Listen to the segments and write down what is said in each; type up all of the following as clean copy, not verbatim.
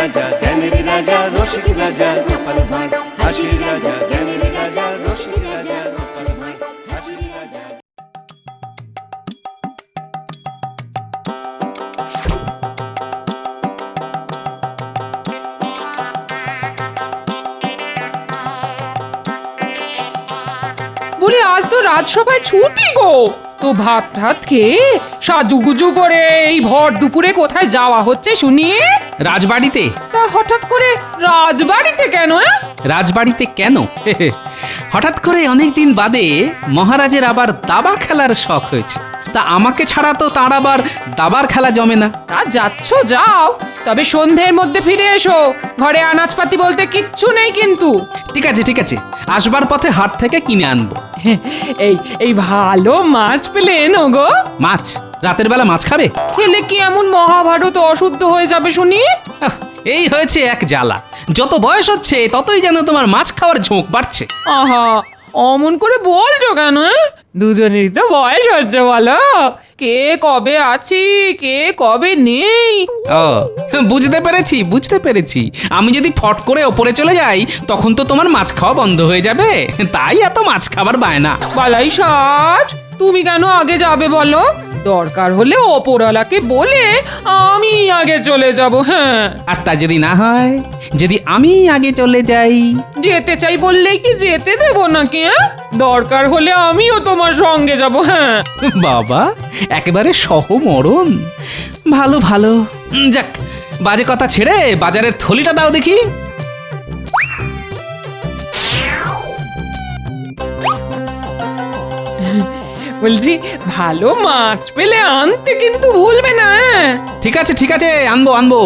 রাজা জ্ঞানের রাজা রসিক রাজা গোপাল ভাঁড় হাসির রাজা জ্ঞানের রাজা রসিক রাজা গোপাল ভাঁড় হাসির রাজা। বলি আজ তো রাজসভায় ছুটি গো, তো ভাত ভাত খেয়ে সাজুগুজু করে এই ভর দুপুরে কোথায় যাওয়া হচ্ছে শুনি? রাজবাড়িতে। তা হঠাৎ করে রাজবাড়িতে কেন? রাজবাড়িতে কেন? হঠাৎ করে অনেকদিন বাদে মহারাজের আবার দাবা খেলার শখ হয়েছে, তা আমাকে ছাড়া তো তার আবার দাবার খেলা জমে না। তা যাচ্ছ যাও, তবে সন্ধ্যের মধ্যে ফিরে এসো, ঘরে আনাজপাতি বলতে কিচ্ছু নেই কিন্তু। ঠিক আছে ঠিক আছে, আসবার পথে হাট থেকে কিনে আনবো। এই এই ভালো মাছ পেলে এনো গো। মাছ? রাতের বেলা মাছ খাবে? খেলে কি এমন মহাভারত অশুদ্ধ হয়ে যাবে শুনি? আহ, এই হয়েছে এক জ্বালা, যত বয়স হচ্ছে ততই যেন তোমার মাছ খাওয়ার ঝোঁক বাড়ছে। আহা, অমন করে বলছো কেন? দুজনেরই তো বয়স হচ্ছে, বলো কে কবে আছি কে কবে নেই। ও বুঝতে পেরেছি বুঝতে পেরেছি, আমি যদি ফট করে ওপরে চলে যাই তখন তো তোমার মাছ খাওয়া বন্ধ হয়ে যাবে, তাই এত মাছ খাবার বায়না। বালাই ষাট, তুমি কেন আগে যাবে বলো? দরকার হলে ওপরওয়ালাকে বলে আমি আগে চলে যাব। হ্যাঁ, আর তা যদি না হয়, যদি আমি আগে চলে যাই? যেতে চাই বললেই কি যেতে দেবো নাকি? দরকার হলে আমিও তোমার সঙ্গে যাব। হ্যাঁ বাবা, একেবারে সহমরণ। ভালো ভালো, যাক, বাজে কথা ছেড়ে বাজারের থলিটা দাও দেখি। বলছি ভালো মাছ পেলে আনতে কিন্তু ভুলবে না। ঠিক আছে ঠিক আছে, আনবো আনবো।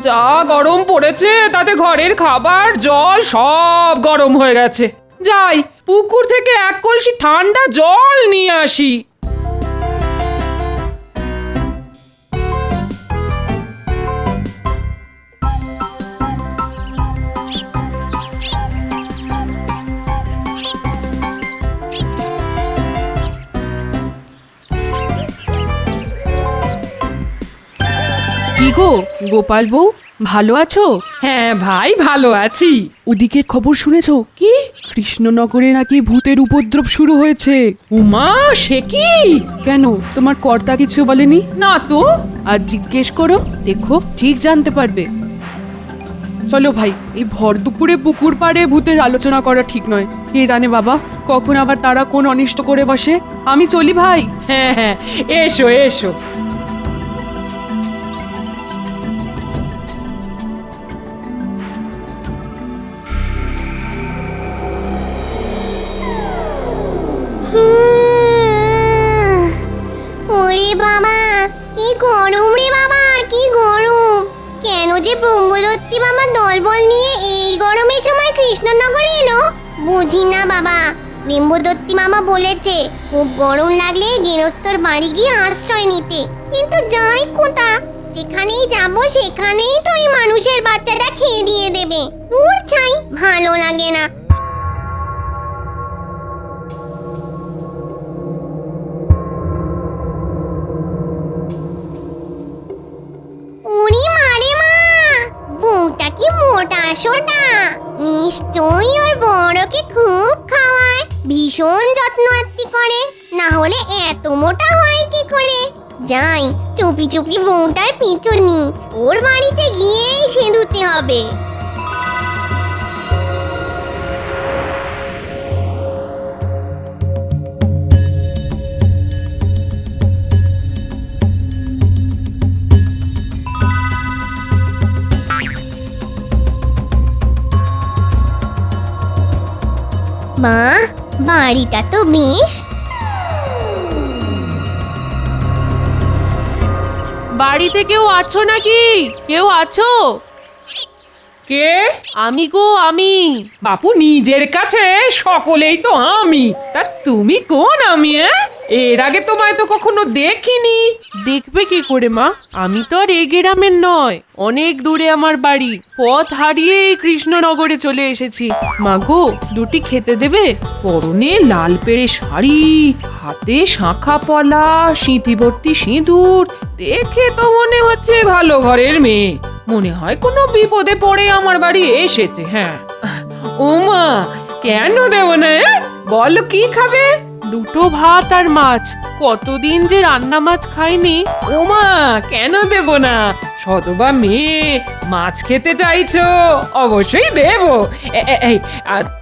যা গরম পড়েছে তাতে ঘরের খাবার জল সব গরম হয়ে গেছে। যাই পুকুর থেকে এক কলসি ঠান্ডা জল নিয়ে আসি। কি গো গোপাল বউ, ভালো আছো? হ্যাঁ ভাই, ভালো আছি। ওদিকের খবর শুনেছো? কি? কৃষ্ণনগরে নাকি ভূতের উপদ্রব শুরু হয়েছে। উমা, সে কি? কেন, তোমার কর্তা কিছু বলেনি? না তো। আর জিজ্ঞেস করো, দেখো ঠিক জানতে পারবে। চলো ভাই, এই ভর দুপুরে পুকুর পাড়ে ভূতের আলোচনা করা ঠিক নয়। কে জানে বাবা, কখন আবার তারা কোন অনিষ্ট করে বসে। আমি চলি ভাই। হ্যাঁ হ্যাঁ, এসো এসো। ওরে বাবা, কি গরম রে বাবা, কি গরম! কেন যে ব্রহ্মদত্তি মামা দলবল নিয়ে এই গরমের সময় কৃষ্ণনগরে এলো বুঝি না বাবা। ব্রহ্মদত্তি মামা বলেছে খুব গরম লাগলে গৃহস্থর বাড়ি গিয়ে আশ্রয় নিতে, কিন্তু যাই কোথা, যেখানেই যাব সেখানেই তো এই মানুষের বাচ্চাটা খেয়ে দিয়ে দেবে। দূর চাই, ভালো লাগে না। উড়ি মারে মা, বউটা কি মোটা সোটা! নিশ্চয়ই ওর বড়কে খুব খাওয়ায়, ভীষণ যত্ন আত্তি করে, না হলে এত মোটা হয় কি করে? যাই, চুপি চুপি বউটার পিছু নি, ওর বাড়িতে গিয়েই সেঁধুতে হবে। মা, বাড়িটা তো বেশ। বাড়িতে কেউ আছো নাকি? কেউ আছো? কে? আমি গো, আমি। বাপু নিজের কাছে সকলেই তো আমি, তা তুমি কোন আমি? এর আগে তোমায় তো কখনো দেখিনি। দেখবে কি করে মা? আমি তো আর এই গ্রামের নয়, অনেক দূরে আমার বাড়ি। পথ হারিয়ে এই কৃষ্ণনগরে চলে এসেছি। মাগো, দুটি খেতে দেবে? পরনে লাল পেড়ে শাড়ি, হাতে শাঁখা পলা, সিঁথিভর্তি সিঁদুর, দেখে তো মনে হচ্ছে ভালো ঘরের মেয়ে। মনে হয় কোনো বিপদে পড়ে আমার বাড়ি এসেছে। হ্যাঁ, ওমা, কেন দেব না? বলো কি খাবে? দুটো ভাত আর মাছ। কতদিন যে রান্না মাছ খাইনি। ওমা, কেন দেব না? সতবা মেয়ে, মাছ খেতে চাইছো, অবশ্যই দেব। এই,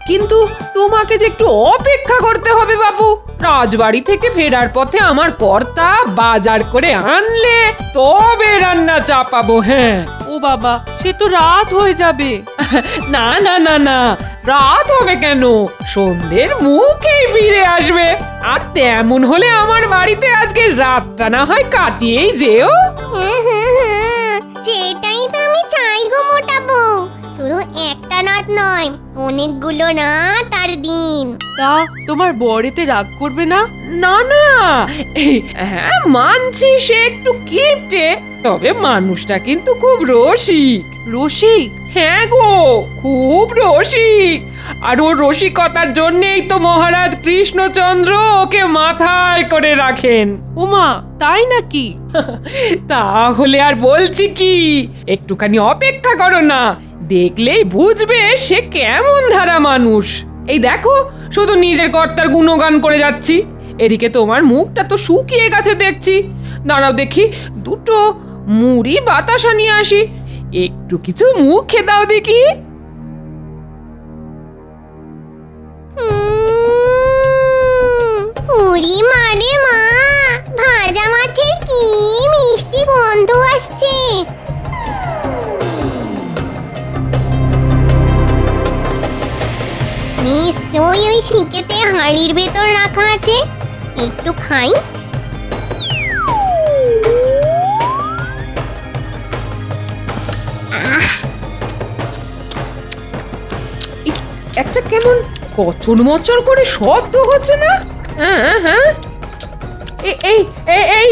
কিন্তু তোমাকে যে একটু অপেক্ষা করতে হবে বাবু। রাজবাড়ি থেকে ফেরার পথে আমার কর্তা বাজার করে আনলে তবে রান্না চাপাবো। হ্যাঁ। ও বাবা, সে তো রাত হয়ে যাবে। না না না না, রাত হবে কেন? সন্ধ্যের মুখেই ফিরে আসবে। আর তেমন হলে আমার বাড়িতে আজকে রাতটা না হয় কাটিয়েই যেও। সেটাই তো আমি চাই গো মোটা বউ। শুধু একটা রাত নয়, অনেকগুলো রাত আর দিন। তা তোমার বরেতে রাগ করবে না? না না, হ্যাঁ মানছি সে একটু কিপটে, তবে মানুষটা কিন্তু খুব রসিক। রসিক? হ্যাঁ গো, খুব রসিক। আর ওর রসিকতার জন্যেই তো মহারাজ কৃষ্ণচন্দ্র ওকে মাথায় করে রাখেন। ওমা, তাই নাকি? তাহলে আর বলছি কি, একটুখানি অপেক্ষা করো না, দেখলেই বুঝবে সে কেমন ধারা মানুষ। এই দেখো, শুধু নিজের কর্তার গুণগান করে যাচ্ছি, এদিকে তোমার মুখটা তো শুকিয়ে গেছে দেখছি। দাঁড়াও দেখি, দুটো মুড়ি বাতাসা নিয়ে আসি, একটু কিছু মুখে দাও দেখি। উড়ি মানে মা, ভাজা মাছের কি মিষ্টি গন্ধ আসছে। নিশ্চয়ই ওই শিকেতে হাঁড়ির ভেতর রাখা আছে, একটু খাই। একটা কেমন কচর মচর করে শব্দ হচ্ছে না? হ্যাঁ হ্যাঁ, এই এই এই,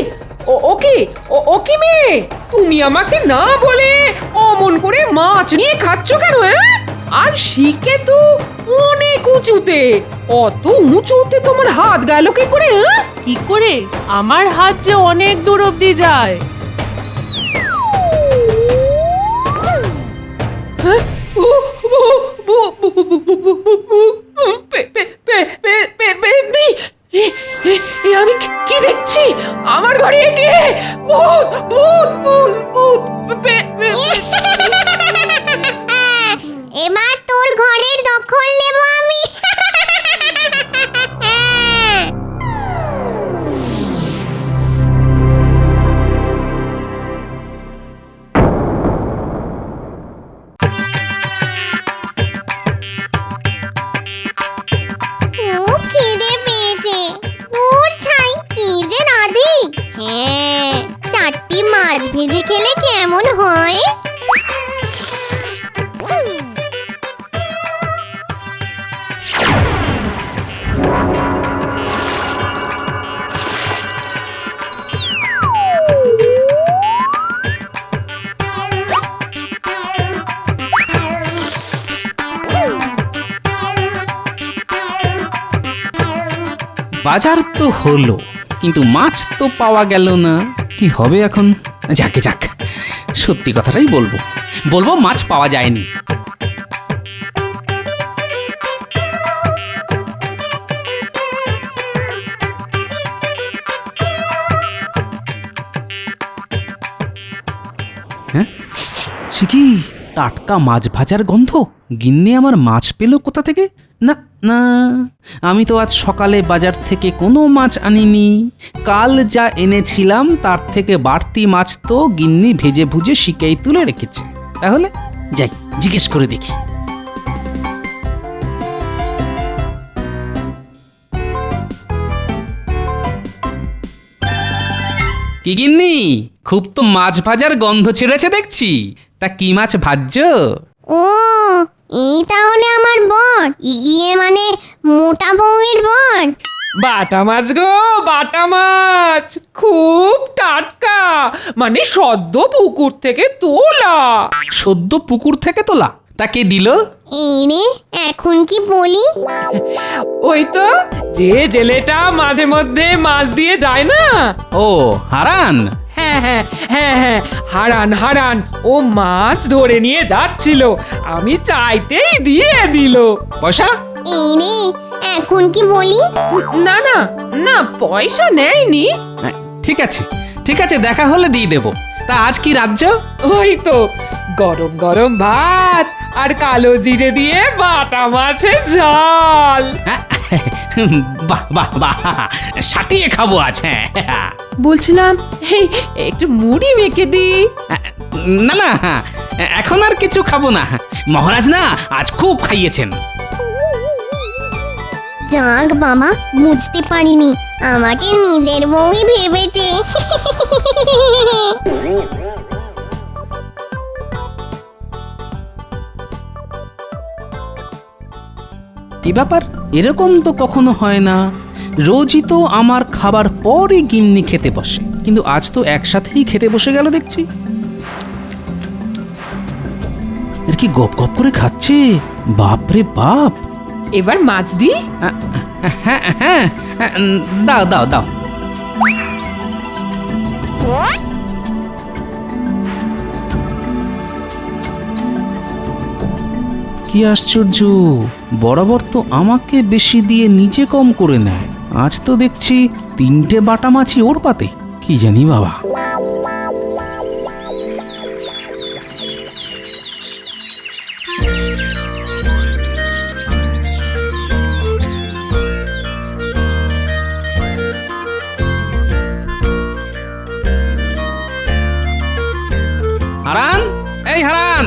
ও কি, ও কি মেয়ে, তুমি আমাকে না বলে অমন করে মাছ নিয়ে খাচ্ছ কেন? আর শিকে তো অনেক উঁচুতে, অত উঁচুতে তোমার হাত গেল কি করে? কি করে? আমার হাত যে অনেক দূর অব্দি যায়। আমি কি দেখছি? আমার ঘরে কে? ভূত ভূত ভূত ভূত! এবার তোর ঘরের দখল নেব আমি। খুব খিদে পেয়েছে। দূর ছাই, কি যে রাধি। হ্যাঁ, 4টি মাছ ভেজে খেলে কেমন হয়? বাজার তো হলো, কিন্তু মাছ তো পাওয়া গেল না। কি হবে এখন? যাকে যাক, সত্যি কথাটাই বলবো, মাছ পাওয়া যায়নি। হ্যাঁ, সে কি টাটকা মাছ ভাজার গন্ধ? গিন্নি আমার মাছ পেল কোথা থেকে? না না, আমি তো আজ সকালে বাজার থেকে কোনো মাছ আনিনি। কাল যা এনেছিলাম তার থেকে বাড়তি মাছ তো গিন্নি ভেজে ভুজে শিকেই তুলে রেখেছে। তাহলে যাই, জিজ্ঞেস করে দেখি। কি গিন্নি, খুব তো মাছ ভাজার গন্ধ ছেড়েছে দেখছি। তা কি মাছ ভাজছো? ও, এই তাহলে আমার বর, ইয়ে মানে মোটা বউয়ের বর। বাটা মাছ গো, বাটা মাছ, খুব টাটকা, মানে সদ্য পুকুর থেকে তোলা। সদ্য পুকুর থেকে তোলা? তাকে দিল? এই রে, এখন কি বলি? ওই তো, যে জেলেটা মাঝে মধ্যে মাছ দিয়ে যায় না। ও, হারান। হ্যাঁ হ্যাঁ হ্যাঁ হ্যাঁ, হারান হারান, ও মাছ ধরে নিয়ে যাচ্ছিল, আমি চাইতেই দিয়ে দিল। পয়সা? এই রে, এখন কি বলি? না না না, পয়সা নেয়নি। ঠিক আছে, ঠিক আছে, দেখা হলে দিয়ে দেব। তা আজ কি রাজ্য? ওই তো, গরম গরম ভাত আর কালো জিরে দিয়ে বাটা মাছের ঝাল। হ্যাঁ, বাহ বাহ বাহ, সাটিয়ে খাবো আজ। হ্যাঁ, বলছিলাম, এই একটু মুড়ি মেখে দি। না না, এখন আর কিছু খাবো না। মহারাজ না আজ খুব খাইয়েছেন। যাক বাবা, বুঝতে পারিনি, আমাকে নিজের বউই ভেবেছে। কি ব্যাপার? এরকম তো কখনো হয় না। রোজই তো আমার খাবার পরই গিন্নি খেতে বসে, কিন্তু আজ তো একসাথেই খেতে বসে গেল দেখছি। এর কি গপ গপ করে খাচ্ছে! বাপরে বাপ! এবার মাছ দি। হ্যাঁ হ্যাঁ, দাও দাও দাও। কি আশ্চর্য, বরাবর তো আমাকে বেশি দিয়ে নিজে কম করে নেয়, আজ তো দেখছি 3টে বাটা মাছই ওর পাতে। কি জানি বাবা। হারান, এই হারান!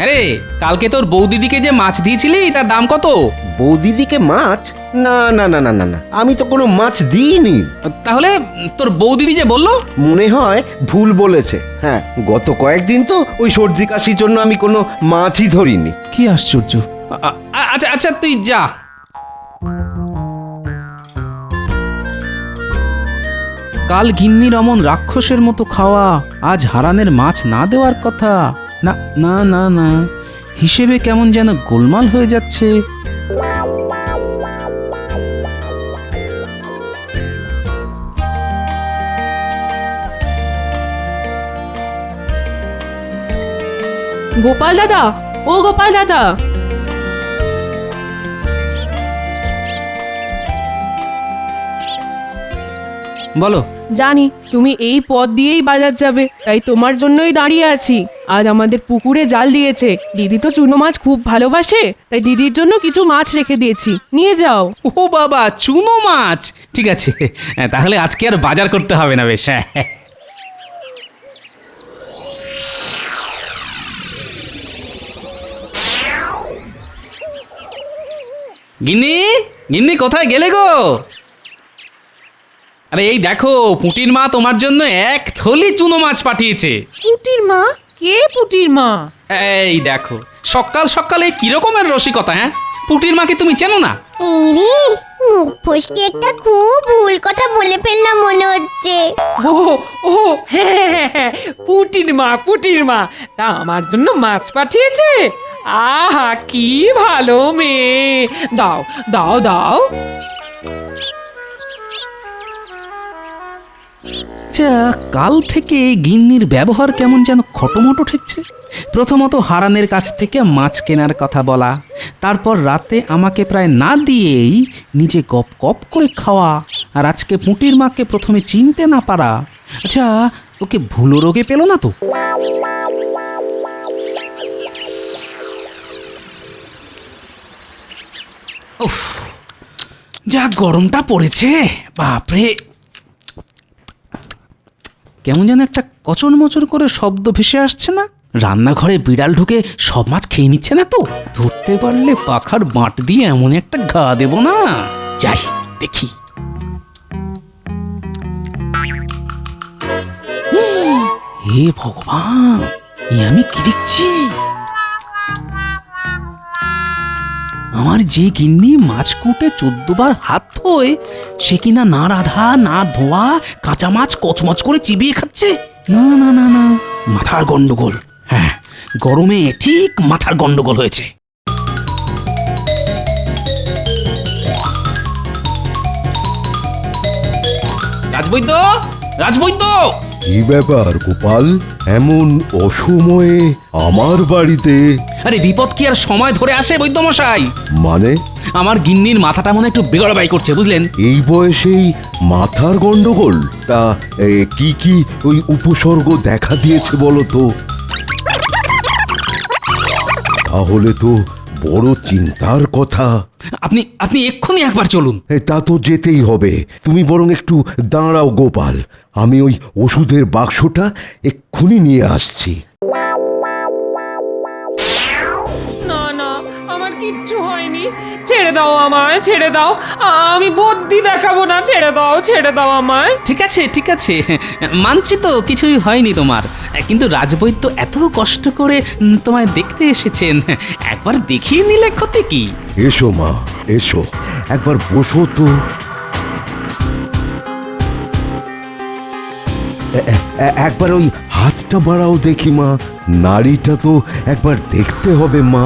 আরে, কালকে তোর বৌদিদিকে যে মাছ দিয়েছিলি তার দাম কত? বৌদিদিকে মাছ? না না না না না না, আমি তো কোনো মাছ দিইনি। তাহলে তোর বৌদিদি যে বললো? মনে হয় ভুল বলেছে। হ্যাঁ, গত কয়েকদিন তো ওই সর্দি কাশির জন্য আমি কোনো মাছই ধরিনি। কি আশ্চর্য। আচ্ছা আচ্ছা, তুই যা। কাল গিন্নির অমন রাক্ষসের মতো খাওয়া, আজ হারানের মাছ না দেওয়ার কথা। না না না না, হিসেবে কেমন যেন গোলমাল হয়ে যাচ্ছে। গোপাল দাদা, ও গোপাল দাদা, বলো। জানি তুমি এই পথ দিয়েই বাজার যাবে, তাই তোমার জন্যই দাঁড়িয়ে আছি। আজ আমাদের পুকুরে জাল দিয়েছে, দিদি তো চুনো মাছ খুব ভালোবাসে, তাই দিদির জন্য কিছু মাছ রেখে দিয়েছি, নিয়ে যাও। ও বাবা, চুনো মাছ! ঠিক আছে, তাহলে আজকে আর বাজার করতে হবে না। বেশ, গিন্নি, গিন্নি কোথায় গেলে গো? আরে এই দেখো, পুটির মা তোমার জন্য 1 থলি চুনো মাছ পাঠিয়েছে। পুটির মা? কে পুটির মা? এই দেখো, সকাল সকালে কি রকমের রসিকতা! হ্যাঁ, পুটির মাকে তুমি চেনো না? এই রে, মুখ ফসকে একটা খুব ভুল কথা বলে ফেললাম মনে হচ্ছে। ও ও হ্যাঁ হ্যাঁ হ্যাঁ, পুটির মা, পুটির মা, তা আমার জন্য মাছ পাঠিয়েছে। আহা, কি ভালো মেয়ে! দাও দাও দাও। আচ্ছা, কাল থেকে গিন্নির ব্যবহার কেমন যেন খটোমটো ঠেকছে। প্রথমত হারানের কাছ থেকে মাছ কেনার কথা বলা, তারপর রাতে আমাকে প্রায় না দিয়েই নিজে গপ গপ করে খাওয়া, আর আজকে পুঁটির মাকে প্রথমে চিনতে না পারা। আচ্ছা, ওকে ভুলো রোগে পেল না তো? উফ, যা গরমটা পড়েছে, বাপরে! কেমন যেন একটা কচর মচর করে শব্দ ভেসে আসছে না? রান্নাঘরে বিড়াল ঢুকে সব মাছ খেয়ে নিচ্ছে না তো? ধরতে পারলে পাখার বাঁট দিয়ে এমন একটা ঘা দেব না। যাই দেখি। হে ভগবান, এ আমি কি দেখছি? আমার যে গিন্নি মাছ কুটে 14 বার হাত ধোয় সে কিনা না রাধা না ধোয়া কাঁচা মাছ কচমচ করে চিবিয়ে খাচ্ছে। না না না না, মাথার গন্ডগোল। হ্যাঁ, গরমে ঠিক মাথার গন্ডগোল হয়েছে। রাজবৈদ্য, রাজবৈদ্য! কি ব্যাপার গোপাল, এমন অসময়ে আমার বাড়িতে? আরে বিপদ কি আর সময় ধরে আসে বৈদ্যমশাই? মানে আমার গিন্নির মাথাটা মনে একটু বেগড়াবাই করছে, বুঝলেন? এই বয়সেই মাথার গন্ডগোল? তা কি কি ওই উপসর্গ দেখা দিয়েছে বলো তো? তাহলে তো বড় চিন্তার কথা। আপনি আপনি এক্ষুনি একবার চলুন। তা তো যেতেই হবে। তুমি বরং একটু দাঁড়াও গোপাল, আমি ওই ওষুধের বাক্সটা এক্ষুনি নিয়ে আসছি। না না, আমার কিচ্ছু হয়নি, ছেড়ে দাও আমায়, ছেড়ে দাও। আমি বুদ্ধি দেখাবো না, ছেড়ে দাও আমায়। ঠিক আছে ঠিক আছে, মানছি তো কিছুই হয়নি তোমার, কিন্তু রাজবৈদ্য এত কষ্ট করে তোমায় দেখতে এসেছেন, একবার দেখিয়ে নিলে ক্ষতি কি? এসো মা, এসো, একবার বসো তো। একবার ওই হাতটা বাড়াও দেখি মা, নাড়িটা তো একবার দেখতে হবে মা।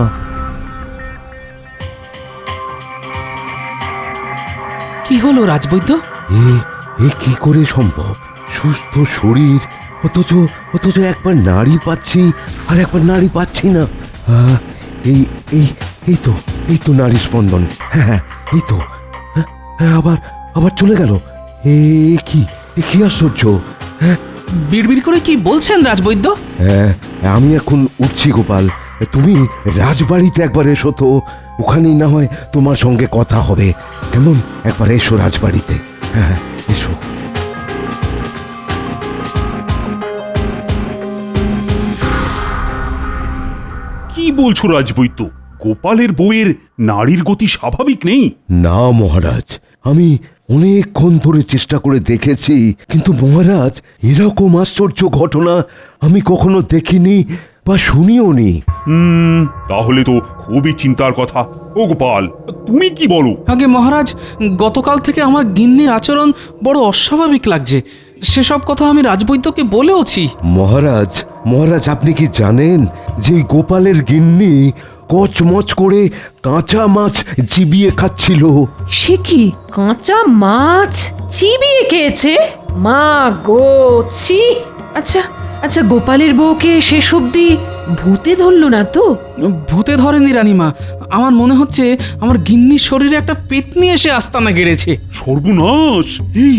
কি হলো রাজবৈদ্য? এ কি করে সম্ভব? সুস্থ শরীর, অথচ অথচ একবার নাড়ি পাচ্ছি আর একবার নাড়ি পাচ্ছি না। এই এই এই তো নাড়ি স্পন্দন। হ্যাঁ হ্যাঁ, এই তো। হ্যাঁ, আবার আবার চলে গেল। এ কি আশ্চর্য! হ্যাঁ বিড়বিড় করে কি বলছেন রাজবৈদ্য? হ্যাঁ, আমি এখন উঠছি গোপাল, তুমি রাজবাড়িতে একবার এসো তো, ওখানেই না হয় তোমার সঙ্গে কথা হবে। কেমন, একবার এসো রাজবাড়িতে। হ্যাঁ হ্যাঁ, এসো। কি বলছো রাজবৈদ্য? গোপালের বউয়ের নাড়ির গতি স্বাভাবিক নেই? না মহারাজ, আমি অনেকক্ষণ ধরে চেষ্টা করে দেখেছি, কিন্তু মহারাজ এরকম আশ্চর্য ঘটনা আমি কখনো দেখিনি বা শুনিও নি। তাহলে তো খুবই চিন্তার কথা। ও গোপাল, তুমি কি বলো? আগে মহারাজ, গতকাল থেকে আমার গিন্নির আচরণ বড় অস্বাভাবিক লাগছে, সেসব কথা আমি রাজবৈদ্যকে বলেওছি। মহারাজ, মহারাজ আপনি কি জানেন যে এই গোপালের গিন্নি কচমচ করে কাঁচা মাছ চিবিয়ে খাচ্ছিল? সে কি, কাঁচা মাছ চিবিয়ে খেয়েছে? মা গো, ছি! আচ্ছা আচ্ছা, গোপালের বউকে শেষ অবধি ভূতে ধরল না তো? ভূতে ধরেনি রানীমা, আমার মনে হচ্ছে আমার গিন্নির শরীরে একটা পেতনি এসে আস্তানা গেড়েছে। সর্বনাশ! এই,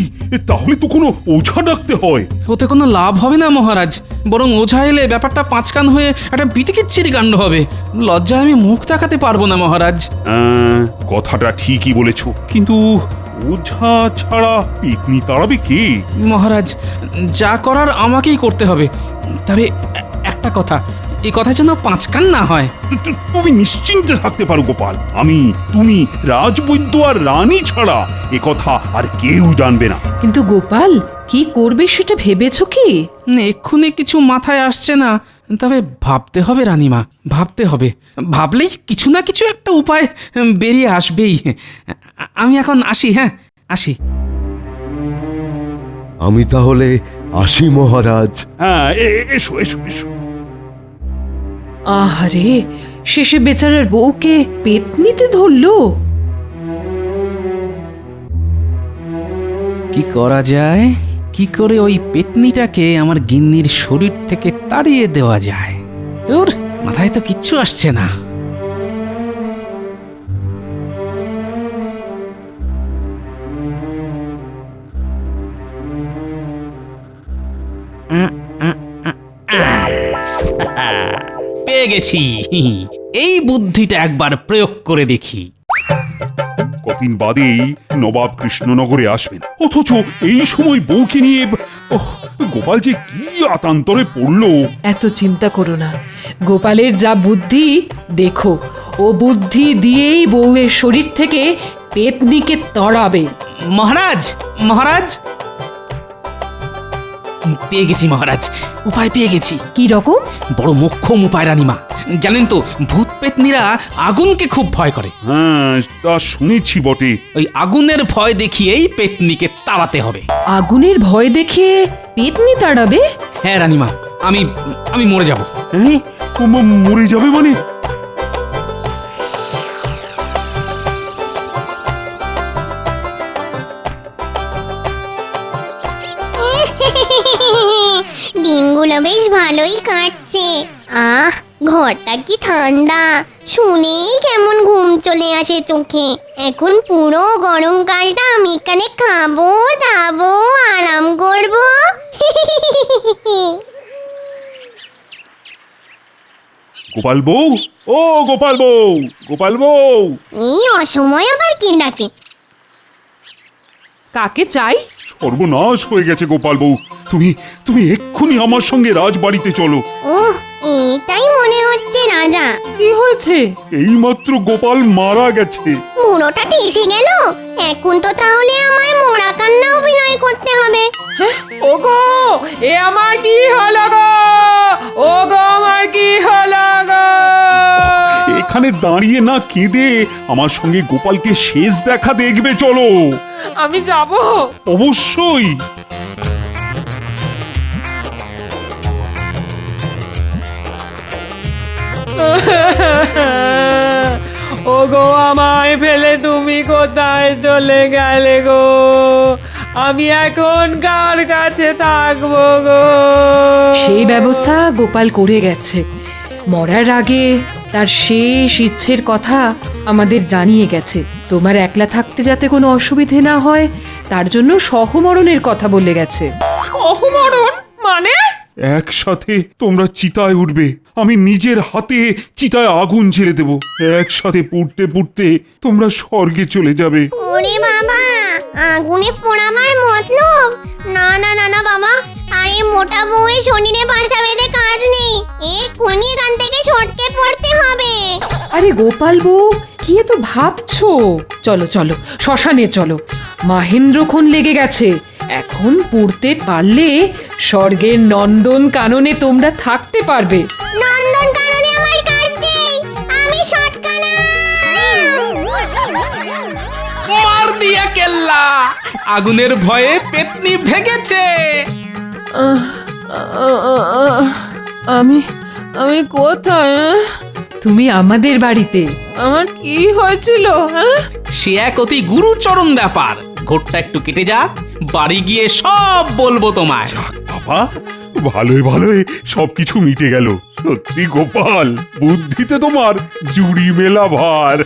তাহলে তো কোনো ওঝা ডাকতে হয়। ওতে কোনো লাভ হবে না মহারাজ, বরং ওঝা এলে ব্যাপারটা পাঁচকান হয়ে একটা বিতিকিচ্ছিরি কাণ্ড হবে। লজ্জায় আমি মুখ দেখাতে পারবো না মহারাজ। কথাটা ঠিকই বলেছো, কিন্তু ওঝা ছাড়া পেতনি তাড়াবে কে? মহারাজ, যা করার আমাকেই করতে হবে, তবে একটা কথা, এই কথা যেন পাঁচকান না হয়। তুমি নিশ্চিন্তে থাকতে পারো গোপাল, আমি, তুমি, রাজবৈদ্য আর রানী ছাড়া এ কথা আর কেউ জানবে না। কিন্তু গোপাল কি করবে সেটা ভেবেছো কি? এক্ষুনি কিছু মাথায় আসছে না, তবে ভাবতে হবে রানীমা, ভাবতে হবে। ভাবলেই কিছু না কিছু একটা উপায় বেরিয়ে আসবেই। আমি এখন আসি, হ্যাঁ আসি। আমি তাহলে আসি মহারাজ। হ্যাঁ, এসো এসো এসো। আহারে, শেষে বেচারার বউকে পেতনিতে ধরলো। কি করা যায়, কি করে ওই পেতনিটাকে আমার গিন্নির শরীর থেকে তাড়িয়ে দেওয়া যায়? তোর মাথায় তো কিচ্ছু আসছে না। পেয়ে গেছি, এই বুদ্ধিটা একবার প্রয়োগ করে দেখি। কদিন বাদেই নবাব কৃষ্ণনগরে আসবেন, অথচ এই সময় বউকে নিয়ে গোপাল যে কি আতান্তরে পড়লো। এত চিন্তা করো না, গোপালের যা বুদ্ধি দেখো, ও বুদ্ধি দিয়েই বউয়ের শরীর থেকে পেতনিকে তড়াবে। মহারাজ, মহারাজ, পেয়ে গেছি মহারাজ, উপায় পেয়ে গেছি। কি রকম? বড় মোক্ষম উপায় রানীমা, জানেন তো ভূত পেতনিরা আগুনকে খুব ভয় করে। হ্যাঁ, তা শুনেছি বটে। ওই আগুনের ভয় দেখিয়েই পেতনিকে তাড়াতে হবে। আগুনের ভয় দেখে পেতনি তাড়াবে? হ্যাঁ রানীমা, আমি আমি মরে যাব। হ্যাঁ, ও মরে যাবে মানে? দিনগুলো বেশ ভালোই কাটছে। আহ, ঘরটা কি ঠান্ডা, শুনেই কেমন ঘুম চলে আসে চোখে। এখন পুরো গরমকালটা আমি এখানে খাবো দাবো আরাম করবো। গোপাল বউ, ও গোপাল বউ, গোপাল বউ। এই অসময় আবার কে ডাকে? কাকে চাই? সর্বনাশ হয়ে গেছে গোপাল বউ। তুমি তুমি এক্ষুনি আমার সঙ্গে রাজবাড়িতে চলো। ওহ, এটাই মনে হচ্ছে রাজা। কি হয়েছে? এইমাত্র গোপাল মারা গেছে। বুড়োটা এসে গেল, এখন তো তাহলে আমায় মোড়া কান্না অভিনয় করতে হবে। ওগো, এ আমার কি হলো গো? ওগো, আমার কি হলো গো? এখানে দাঁড়িয়ে না কেঁদে আমার সঙ্গে গোপালকে শেষ দেখা দেখবে চলো। আমি যাব। অবশ্যই। ওগো, আমায় ফেলে তুমি কোথায় চলে গেলে গো? আমি এখন কার কাছে থাকবো গো? সেই ব্যবস্থা গোপাল করে গেছে। মরার আগে তার শেষ ইচ্ছের কথা আমাদের জানিয়ে গেছে। তোমার একলা থাকতে যাতে কোনো অসুবিধে না হয় তার জন্য সহমরণের কথা বলে গেছে। সহমরণ মানে? একসাথে তোমরা চিতায় উঠবে, আমি নিজের হাতে চিতায় আগুন ছেড়ে দেব। একসাথে পুড়তে পুড়তে তোমরা স্বর্গে চলে যাবে। ওরে বাবা, আগুনে পোড়াবার মতলব? না না না না বাবা, আরে মোটা বউয়ের শরীরে বাঁচা বেঁধে কাজ নেই, এক্ষুনি এখান থেকে সটকে পড়তে হবে। আরে গোপাল বউ, কি এত ভাবছো? চলো চলো, শ্মশানে চলো। মাহেন্দ্রক্ষণ লেগে গেছে। এখন পড়তে পারলে স্বর্গের নন্দন কাননে তোমরা থাকতে পারবে। নন্দন কাননে আমার কাজ নেই, আমি সটকালাম। মার দিয়া কেল্লা, আগুনের ভয়ে পেতনি ভেগেছে। আমি আমি কোথায়? তুমি আমাদের বাড়িতে। আমার কি হয়েছিল? সে এক অতি গুরুচরণ ব্যাপার। ঘোরটা একটু কেটে যাক, বাড়ি গিয়ে সব বলবো তোমায়। বাবা, ভালোই ভালোই সবকিছু মিটে গেল। সত্যি গোপাল, বুদ্ধিতে তোমার জুড়ি মেলা ভার।